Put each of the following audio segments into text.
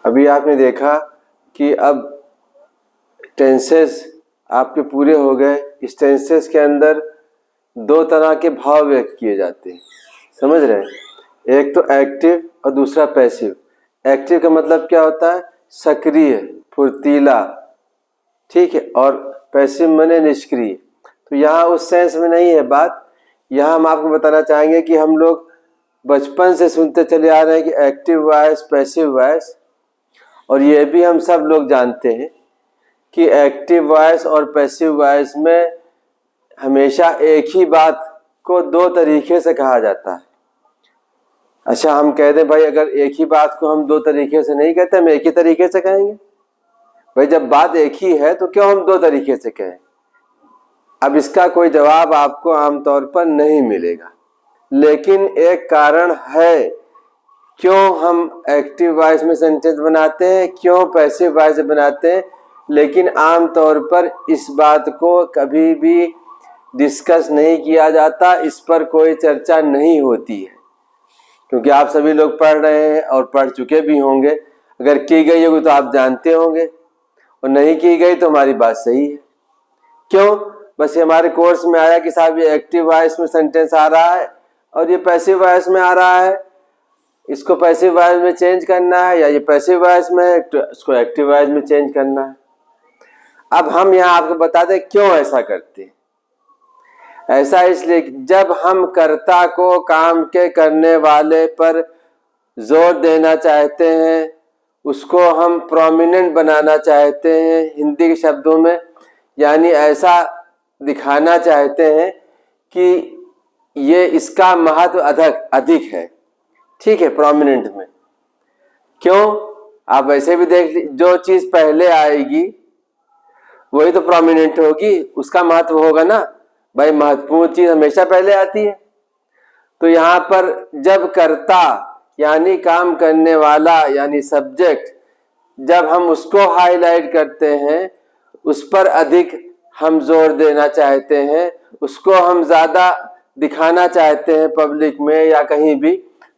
अभी आपने देखा कि अब टेंसेस आपके पूरे हो गए। इस टेंसेस के अंदर दो तरह के भाव व्यक्त किए जाते हैं, समझ रहे हैं? एक तो एक्टिव और दूसरा पैसिव। एक्टिव का मतलब क्या होता है? सक्रिय, फुर्तीला, ठीक है। और पैसिव माने निष्क्रिय। तो यहाँ उस सेंस में नहीं है बात। यहाँ हम आपको बताना चाहेंगे कि हम लोग बचपन से सुनते चले आ रहे हैं कि एक्टिव वॉइस, पैसिव वॉइस, और ये भी हम सब लोग जानते हैं कि एक्टिव वॉइस और पैसिव वॉइस में हमेशा एक ही बात को दो तरीके से कहा जाता है। अच्छा, हम कह दें भाई अगर एक ही बात को हम दो तरीके से नहीं कहते, हम एक ही तरीके से कहेंगे? भाई जब बात एक ही है तो क्यों हम दो तरीके से कहें? अब इसका कोई जवाब आपको आमतौर पर नहीं मिलेगा, लेकिन एक कारण है क्यों हम एक्टिव वॉइस में सेंटेंस बनाते हैं, क्यों पैसिव वॉइस में बनाते हैं। लेकिन आमतौर पर इस बात को कभी भी डिस्कस नहीं किया जाता, इस पर कोई चर्चा नहीं होती है, क्योंकि आप सभी लोग पढ़ रहे हैं और पढ़ चुके भी होंगे। अगर की गई होगी तो आप जानते होंगे, और नहीं की गई तो हमारी बात सही है। क्यों? बस ये हमारे कोर्स में आया कि साहब ये एक्टिव वॉइस में सेंटेंस आ रहा है और ये पैसिव वॉइस में आ रहा है, इसको पैसिव वॉइस में चेंज करना है, या ये पैसिव वॉइस में है तो इसको एक्टिव वॉइस में चेंज करना है। अब हम यहाँ आपको बता दें क्यों ऐसा करते हैं। ऐसा इसलिए जब हम कर्ता को काम के करने वाले पर जोर देना चाहते हैं, उसको हम प्रोमिनेंट बनाना चाहते हैं हिंदी के शब्दों में, यानी ऐसा दिखाना चाहते हैं कि ये इसका महत्व अधिक है, ठीक है, प्रोमिनेंट में। क्यों? आप वैसे भी देख लीजिए, जो चीज पहले आएगी वही तो प्रोमिनेंट होगी, उसका महत्व होगा ना भाई। महत्वपूर्ण चीज हमेशा पहले आती है। तो यहाँ पर जब कर्ता यानी काम करने वाला यानी सब्जेक्ट, जब हम उसको हाईलाइट करते हैं, उस पर अधिक हम जोर देना चाहते हैं, उसको हम ज्यादा दिखाना चाहते हैं पब्लिक में या कहीं भी,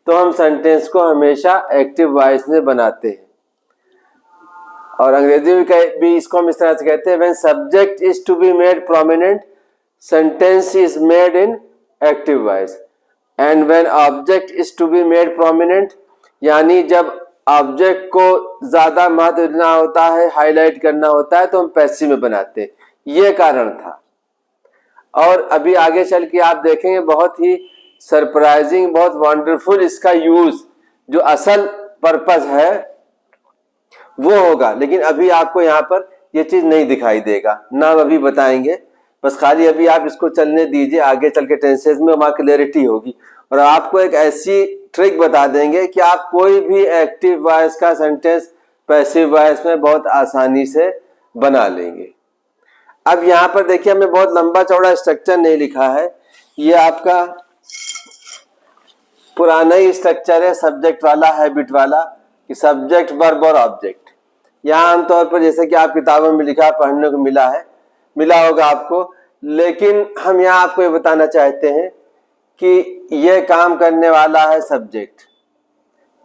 तो हम सेंटेंस को हमेशा एक्टिव वॉइस में बनाते हैं। और अंग्रेजी में भी इसको हम इस तरह से कहते हैं, when subject is to be made prominent sentence is made in active voice, and when object is to be made prominent, यानी जब ऑब्जेक्ट को ज्यादा महत्व देना होता है, हाईलाइट करना होता है, तो हम पैसिव में बनाते हैं। ये कारण था। और अभी आगे चल के आप देखेंगे बहुत ही सरप्राइजिंग, बहुत वंडरफुल इसका यूज, जो असल पर्पस है वो होगा। लेकिन अभी आपको यहाँ पर ये चीज नहीं दिखाई देगा ना, हम अभी बताएंगे। बस खाली अभी आप इसको चलने दीजिए, आगे चल के टेंसेस में वहां क्लियरिटी होगी। और आपको एक ऐसी ट्रिक बता देंगे कि आप कोई भी एक्टिव वॉइस का सेंटेंस पैसिव वॉइस में बहुत आसानी से बना लेंगे। अब यहाँ पर देखिए, हमने बहुत लंबा चौड़ा स्ट्रक्चर नहीं लिखा है, ये आपका पुराना ही स्ट्रक्चर है, सब्जेक्ट वाला, हैबिट वाला, कि सब्जेक्ट, वर्ब और ऑब्जेक्ट। यहाँ आमतौर पर जैसे कि आप किताबों में लिखा पढ़ने को मिला होगा आपको, लेकिन हम यहाँ आपको ये बताना चाहते हैं कि ये काम करने वाला है सब्जेक्ट,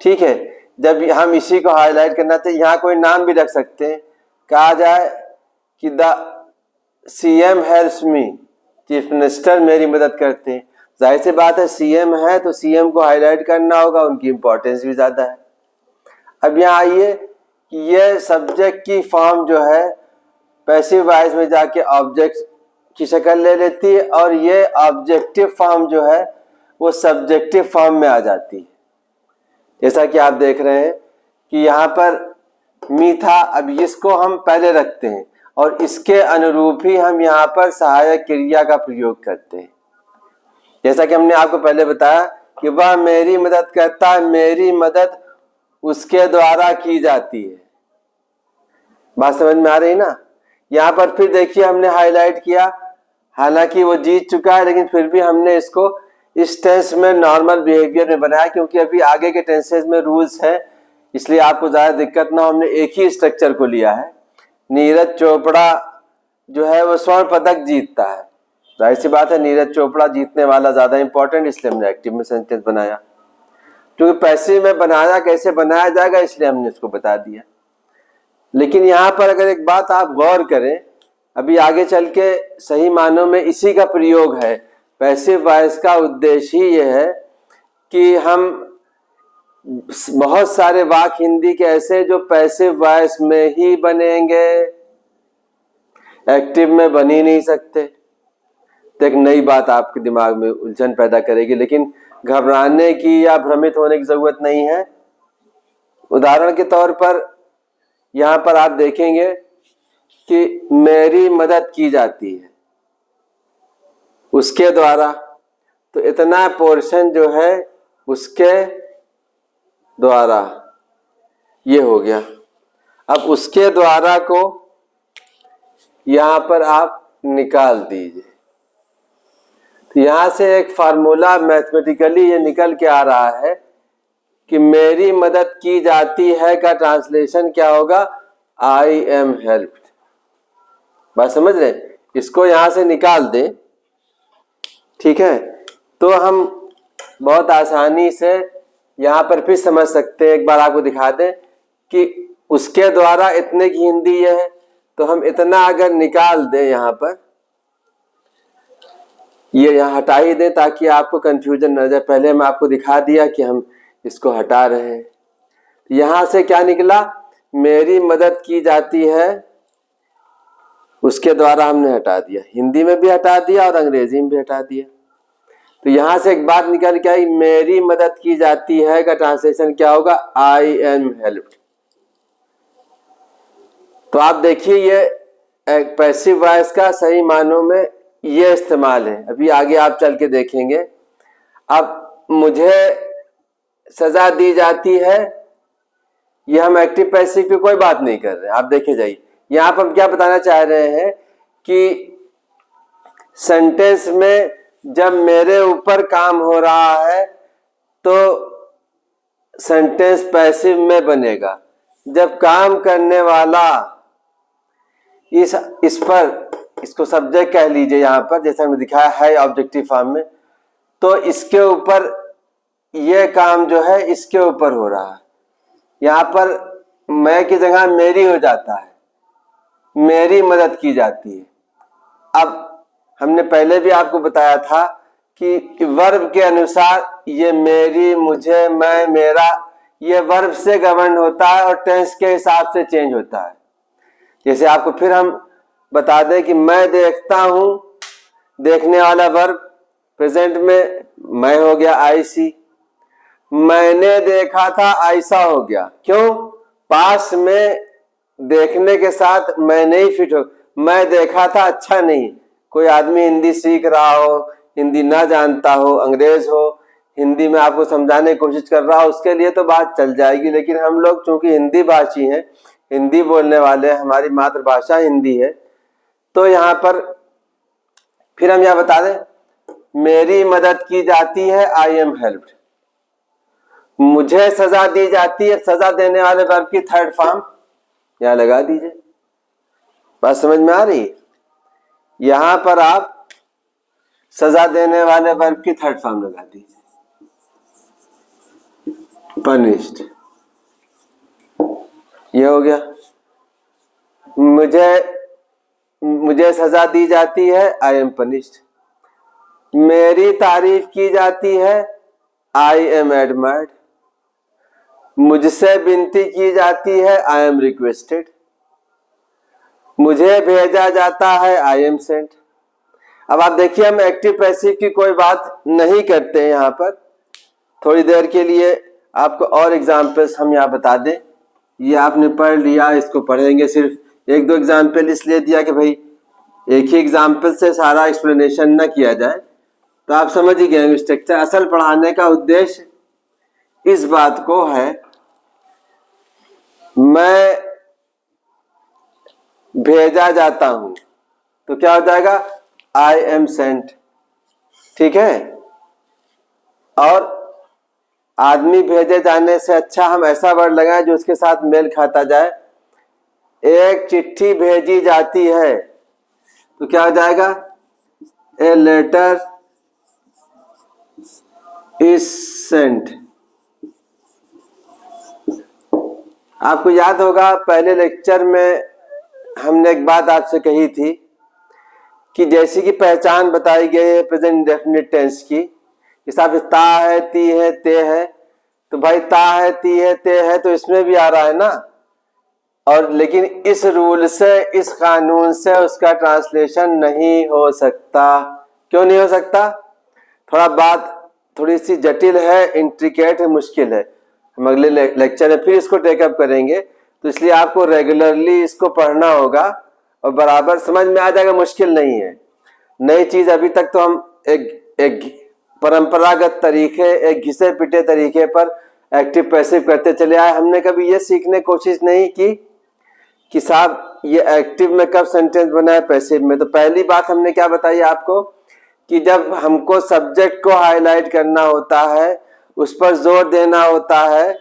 ठीक है। जब हम इसी को हाईलाइट करना चाहिए, यहाँ कोई नाम भी रख सकते हैं, कहा जाए कि the CM helps me, chief minister मेरी मदद करते हैं। जाहिर सी बात है, सीएम है तो सीएम को हाईलाइट करना होगा, उनकी इंपॉर्टेंस भी ज्यादा है। अब यहाँ आइए कि ये सब्जेक्ट की फॉर्म जो है पैसिव वॉइस में जाके ऑब्जेक्ट की शक्ल ले लेती है, और ये ऑब्जेक्टिव फॉर्म जो है वो सब्जेक्टिव फॉर्म में आ जाती है। जैसा कि आप देख रहे हैं कि यहाँ पर मी था, अब इसको हम पहले रखते हैं और इसके अनुरूप ही हम यहाँ पर सहायक क्रिया का प्रयोग करते हैं। जैसा कि हमने आपको पहले बताया कि वह मेरी मदद करता है, मेरी मदद उसके द्वारा की जाती है। बात समझ में आ रही ना? यहाँ पर फिर देखिए हमने हाईलाइट किया, हालांकि वो जीत चुका है, लेकिन फिर भी हमने इसको इस टेंस में नॉर्मल बिहेवियर में बनाया, क्योंकि अभी आगे के टेंसेस में रूल्स है, इसलिए आपको ज्यादा दिक्कत ना, हमने एक ही स्ट्रक्चर को लिया है। नीरज चोपड़ा जो है वो स्वर्ण पदक जीतता है, जाहिर सी बात है नीरज चोपड़ा जीतने वाला ज्यादा इंपॉर्टेंट, इसलिए हमने एक्टिव में सेंटेंस बनाया। क्योंकि पैसिव में बनाया कैसे बनाया जाएगा इसलिए हमने इसको बता दिया। लेकिन यहाँ पर अगर एक बात आप गौर करें, अभी आगे चल के सही मानों में इसी का प्रयोग है। पैसिव वॉइस का उद्देश्य ही यह है कि हम बहुत सारे वाक्य हिंदी के ऐसे जो पैसिव वॉइस में ही बनेंगे, एक्टिव में बन ही नहीं सकते। तो एक नई बात आपके दिमाग में उलझन पैदा करेगी, लेकिन घबराने की या भ्रमित होने की जरूरत नहीं है। उदाहरण के तौर पर यहाँ पर आप देखेंगे कि मेरी मदद की जाती है उसके द्वारा, तो इतना पोर्शन जो है उसके द्वारा ये हो गया। अब उसके द्वारा को यहाँ पर आप निकाल दीजिए, तो यहाँ से एक फार्मूला मैथमेटिकली ये निकल के आ रहा है कि मेरी मदद की जाती है का ट्रांसलेशन क्या होगा, आई एम हेल्प्ड। बात समझ रहे? इसको यहाँ से निकाल दें, ठीक है, तो हम बहुत आसानी से यहाँ पर फिर समझ सकते हैं। एक बार आपको दिखा दें कि उसके द्वारा इतने की हिंदी ये है, तो हम इतना अगर निकाल दें यहाँ पर, ये यहाँ हटा ही दें ताकि आपको कंफ्यूजन न जाए। पहले मैं आपको दिखा दिया कि हम इसको हटा रहे हैं। यहाँ से क्या निकला, मेरी मदद की जाती है, उसके द्वारा हमने हटा दिया, हिंदी में भी हटा दिया और अंग्रेजी में भी हटा दिया। तो यहां से एक बात निकल के आई, मेरी मदद की जाती है का ट्रांसलेशन क्या होगा, आई एम हेल्प्ड। तो आप देखिए ये पैसिव वॉइस का सही मानों में ये इस्तेमाल है। अभी आगे आप चल के देखेंगे। अब मुझे सजा दी जाती है, ये हम एक्टिव पैसिव की कोई बात नहीं कर रहे। आप देखे जाइए, यहां पर हम क्या बताना चाह रहे हैं कि सेंटेंस में जब मेरे ऊपर काम हो रहा है तो सेंटेंस पैसिव में बनेगा। जब काम करने वाला इस पर, इसको सब्जेक्ट कह लीजिए, यहाँ पर जैसे हमने दिखाया है ऑब्जेक्टिव फॉर्म में, तो इसके ऊपर ये काम जो है इसके ऊपर हो रहा है। यहाँ पर मैं की जगह मेरी हो जाता है, मेरी मदद की जाती है। अब हमने पहले भी आपको बताया था कि वर्ब के अनुसार ये मेरी, मुझे, मैं, मेरा, ये वर्ब से गवर्न होता है और टेंस के हिसाब से चेंज होता है। जैसे आपको फिर हम बता दें कि मैं देखता हूं, देखने वाला वर्ब प्रेजेंट में मैं हो गया आई सी, मैंने देखा था ऐसा हो गया। क्यों? पास में देखने के साथ मैं नहीं फिट हो, मैं देखा था अच्छा नहीं। कोई आदमी हिंदी सीख रहा हो, हिंदी ना जानता हो, अंग्रेज हो, हिंदी में आपको समझाने की कोशिश कर रहा हो, उसके लिए तो बात चल जाएगी। लेकिन हम लोग चूंकि हिंदी भाषी हैं, हिंदी बोलने वाले, हमारी मातृभाषा हिंदी है, तो यहाँ पर फिर हम यह बता दें, मेरी मदद की जाती है, आई एम हेल्प्ड। मुझे सजा दी जाती है, सजा देने वाले वर्ब की थर्ड फॉर्म यहां लगा दीजिए। बात समझ में आ रही है? यहां पर आप सजा देने वाले वर्ब की थर्ड फॉर्म लगा दीजिए, पनिश्ड। ये हो गया। मुझे सजा दी जाती है, आई एम पनिश्ड। मेरी तारीफ की जाती है, आई एम एडमायर्ड। मुझसे विनती की जाती है, आई एम रिक्वेस्टेड। मुझे भेजा जाता है, आई एम सेंट। अब आप देखिए, हम एक्टिव पैसिव की कोई बात नहीं करते हैं यहाँ पर। थोड़ी देर के लिए आपको और एग्जाम्पल्स हम यहाँ बता दें। ये आपने पढ़ लिया, इसको पढ़ेंगे। सिर्फ एक दो एग्जाम्पल इसलिए दिया कि भाई एक ही एग्जाम्पल से सारा एक्सप्लेनेशन न किया जाए, तो आप समझ ही गए स्ट्रक्चर। असल पढ़ाने का उद्देश्य इस बात को है, मैं भेजा जाता हूं, तो क्या हो जाएगा, आई एम सेंट। ठीक है। और आदमी भेजे जाने से अच्छा हम ऐसा वर्ड लगाएं जो उसके साथ मेल खाता जाए। एक चिट्ठी भेजी जाती है, तो क्या हो जाएगा, ए लेटर इज सेंट। आपको याद होगा पहले लेक्चर में हमने एक बात आपसे कही थी कि जैसी कि पहचान बताई गई है प्रेजेंट इंडेफिनिट टेंस की, हिसाब से ता है, ती है, ते है, तो भाई ता है, ती है, ते है तो इसमें भी आ रहा है ना। और लेकिन इस रूल से, इस कानून से उसका ट्रांसलेशन नहीं हो सकता। क्यों नहीं हो सकता? थोड़ा बात थोड़ी सी जटिल है, इंट्रिकेट है, मुश्किल है। हम अगले लेक्चर में फिर इसको टेकअप करेंगे, तो इसलिए आपको रेगुलरली इसको पढ़ना होगा और बराबर समझ में आ जाएगा, मुश्किल नहीं है। नई चीज अभी तक तो हम एक परंपरागत तरीके, एक घिसे पिटे तरीके पर एक्टिव पैसिव करते चले आए। हमने कभी ये सीखने की कोशिश नहीं की कि साहब ये एक्टिव में कब सेंटेंस बना है, पैसिव में। तो पहली बात हमने क्या बताई आपको कि जब हमको सब्जेक्ट को हाईलाइट करना होता है, उस पर जोर देना होता है,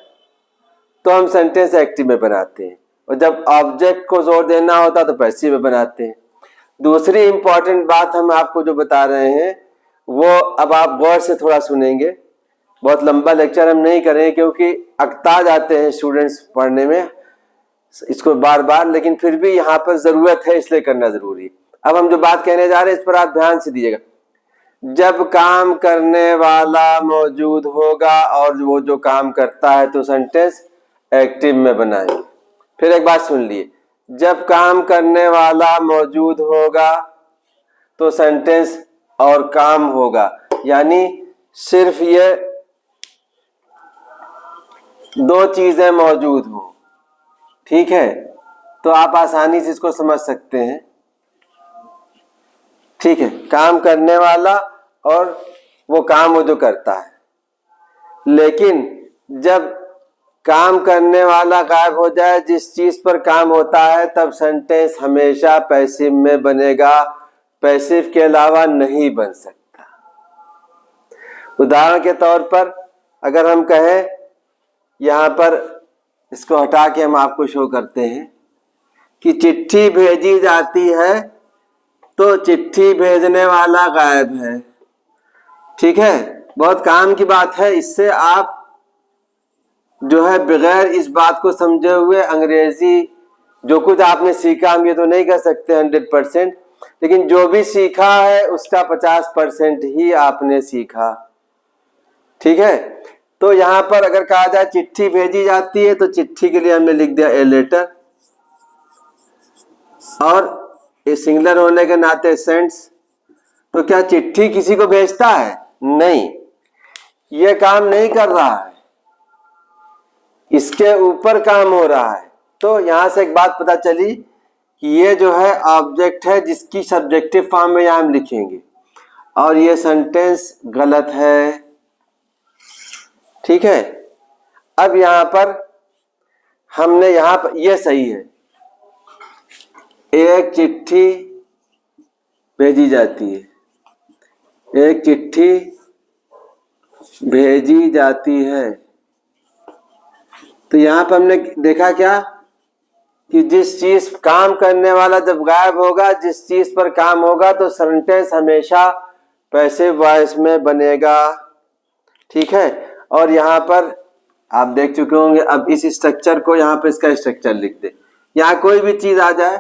तो हम सेंटेंस एक्टिव में बनाते हैं, और जब ऑब्जेक्ट को जोर देना होता है तो पैसिव में बनाते हैं। दूसरी इंपॉर्टेंट बात हम आपको जो बता रहे हैं वो अब आप गौर से थोड़ा सुनेंगे। बहुत लंबा लेक्चर हम नहीं करेंगे क्योंकि अकता जाते हैं स्टूडेंट्स पढ़ने में इसको बार बार, लेकिन फिर भी यहाँ पर जरूरत है इसलिए करना जरूरी। अब हम जो बात कहने जा रहे हैं इस पर आप ध्यान से दीजिएगा। जब काम करने वाला मौजूद होगा और वो जो काम करता है तो सेंटेंस एक्टिव में बनाएंगे। फिर एक बात सुन लिए, जब काम करने वाला मौजूद होगा तो सेंटेंस और काम होगा, यानी सिर्फ ये दो चीजें मौजूद हो, ठीक है, तो आप आसानी से इसको समझ सकते हैं। ठीक है, काम करने वाला और वो काम वो जो करता है। लेकिन जब काम करने वाला गायब हो जाए, जिस चीज पर काम होता है, तब सेंटेंस हमेशा पैसिव में बनेगा, पैसिव के अलावा नहीं बन सकता। उदाहरण के तौर पर अगर हम कहें, यहां पर इसको हटा के हम आपको शो करते हैं कि चिट्ठी भेजी जाती है तो चिट्ठी भेजने वाला गायब है। ठीक है, बहुत काम की बात है। इससे आप जो है बगैर इस बात को समझे हुए अंग्रेजी जो कुछ आपने सीखा, हम ये तो नहीं कर सकते 100%, लेकिन जो भी सीखा है उसका 50% ही आपने सीखा। ठीक है, तो यहां पर अगर कहा जाए चिट्ठी भेजी जाती है तो चिट्ठी के लिए हमने लिख दिया ए लेटर, और ये सिंगुलर होने के नाते सेंड्स। तो क्या चिट्ठी किसी को भेजता है? नहीं, ये काम नहीं कर रहा है, इसके ऊपर काम हो रहा है। तो यहां से एक बात पता चली कि ये जो है ऑब्जेक्ट है जिसकी सब्जेक्टिव फॉर्म में यहां हम लिखेंगे, और ये सेंटेंस गलत है। ठीक है, अब यहां पर हमने यहां पर ये सही है, एक चिट्ठी भेजी जाती है, एक चिट्ठी भेजी जाती है। तो यहां पर हमने देखा क्या कि जिस चीज काम करने वाला जब गायब होगा, जिस चीज पर काम होगा, तो सेंटेंस हमेशा पैसिव वॉइस में बनेगा। ठीक है, और यहां पर आप देख चुके होंगे, अब इस स्ट्रक्चर को यहां पर इसका स्ट्रक्चर लिख दे। यहां कोई भी चीज आ जाए,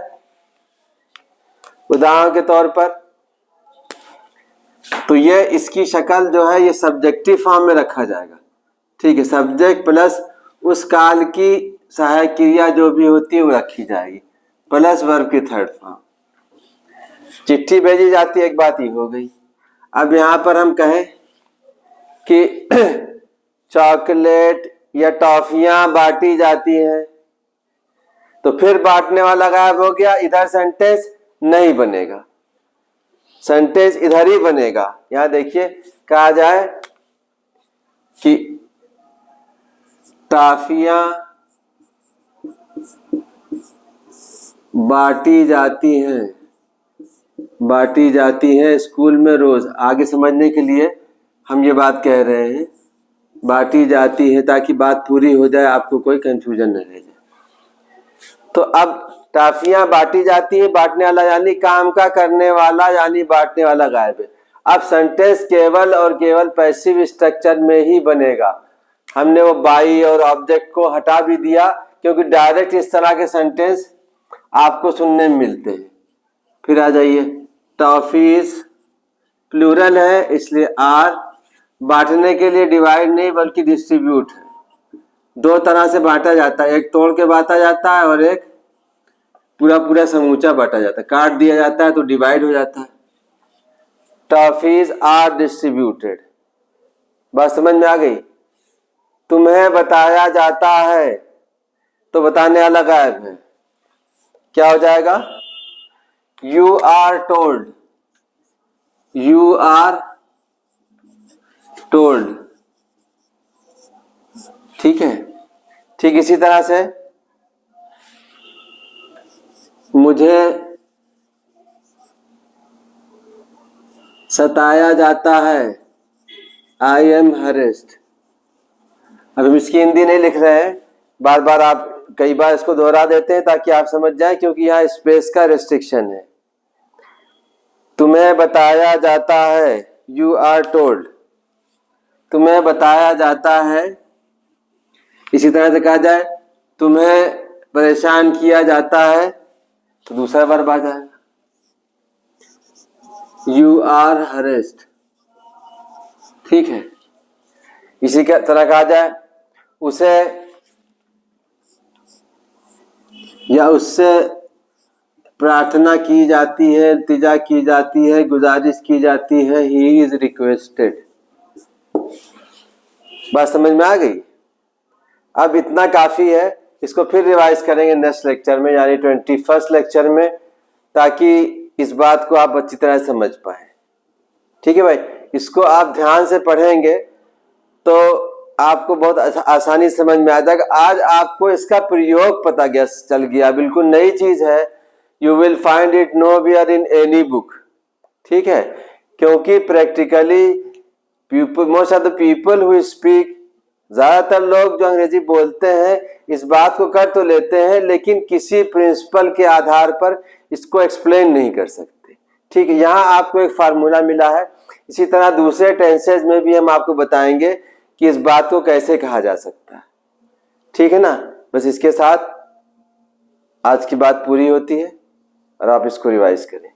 उदाहरण के तौर पर, तो ये इसकी शक्ल जो है ये सब्जेक्टिव फॉर्म में रखा जाएगा। ठीक है, सब्जेक्ट प्लस उस काल की सहायक क्रिया जो भी होती है वो रखी जाएगी, प्लस वर्ब की थर्ड फॉर्म। चिट्ठी भेजी जाती है, एक बात ही हो गई। अब यहां पर हम कहें कि चॉकलेट या टॉफियां बांटी जाती हैं, तो फिर बांटने वाला गायब हो गया, इधर सेंटेंस नहीं बनेगा, सेंटेंस इधर ही बनेगा। यहां देखिए, कहा जाए कि टॉफियां बांटी जाती हैं, बांटी जाती हैं स्कूल में रोज। आगे समझने के लिए हम ये बात कह रहे हैं, बांटी जाती है, ताकि बात पूरी हो जाए, आपको कोई कंफ्यूजन न रह जाए। तो अब टॉफियां बांटी जाती है, बांटने वाला यानी काम का करने वाला यानी बांटने वाला गायब है। अब सेंटेंस केवल और केवल पैसिव स्ट्रक्चर में ही बनेगा, हमने वो बाई और ऑब्जेक्ट को हटा भी दिया, क्योंकि डायरेक्ट इस तरह के सेंटेंस आपको सुनने में मिलते हैं। फिर आ जाइए, टॉफीज प्लूरल है इसलिए आर, बांटने के लिए डिवाइड नहीं बल्कि डिस्ट्रीब्यूट है। दो तरह से बांटा जाता है, एक तोड़ के बांटा जाता है और एक पूरा पूरा समूचा बांटा जाता है। काट दिया जाता है तो डिवाइड हो जाता है। टॉफीज आर डिस्ट्रीब्यूटेड, बात समझ में आ गई? तुम्हें बताया जाता है तो बताने वाला गायब है, क्या हो जाएगा? You are told, you are told, ठीक है। ठीक इसी तरह से मुझे सताया जाता है, आई एम हरेस्ड। अब हम इसकी हिंदी नहीं लिख रहे हैं, बार बार आप कई बार इसको दोहरा देते हैं ताकि आप समझ जाएं, क्योंकि यहाँ स्पेस का रेस्ट्रिक्शन है। तुम्हें बताया जाता है, यू आर टोल्ड, तुम्हें बताया जाता है। इसी तरह से कहा जाए तुम्हें परेशान किया जाता है तो दूसरा वर्ब आ जाएगा, यू आर हरेस्ड, ठीक है। इसी के तरह कहा जाए उसे या उससे प्रार्थना की जाती है, इल्तिजा की जाती है, गुजारिश की जाती है, ही इज रिक्वेस्टेड। बात समझ में आ गई? अब इतना काफी है, इसको फिर रिवाइज करेंगे नेक्स्ट लेक्चर में, यानी 21st लेक्चर में, ताकि इस बात को आप अच्छी तरह समझ पाए। ठीक है भाई, इसको आप ध्यान से पढ़ेंगे तो आपको बहुत आसानी समझ में आ जाएगा। आज आपको इसका प्रयोग पता चल गया, बिल्कुल नई चीज है। You will find it nowhere in any book, ठीक है। क्योंकि practically most of the people who speak, ज्यादातर लोग जो अंग्रेजी बोलते हैं इस बात को कर तो लेते हैं, लेकिन किसी प्रिंसिपल के आधार पर इसको एक्सप्लेन नहीं कर सकते। ठीक है, यहाँ आपको एक फार्मूला मिला है। इसी तरह दूसरे टेंसेज में भी हम आपको बताएंगे कि इस बात को कैसे कहा जा सकता है। ठीक है ना? बस इसके साथ आज की बात पूरी होती है और आप इसको रिवाइज करें।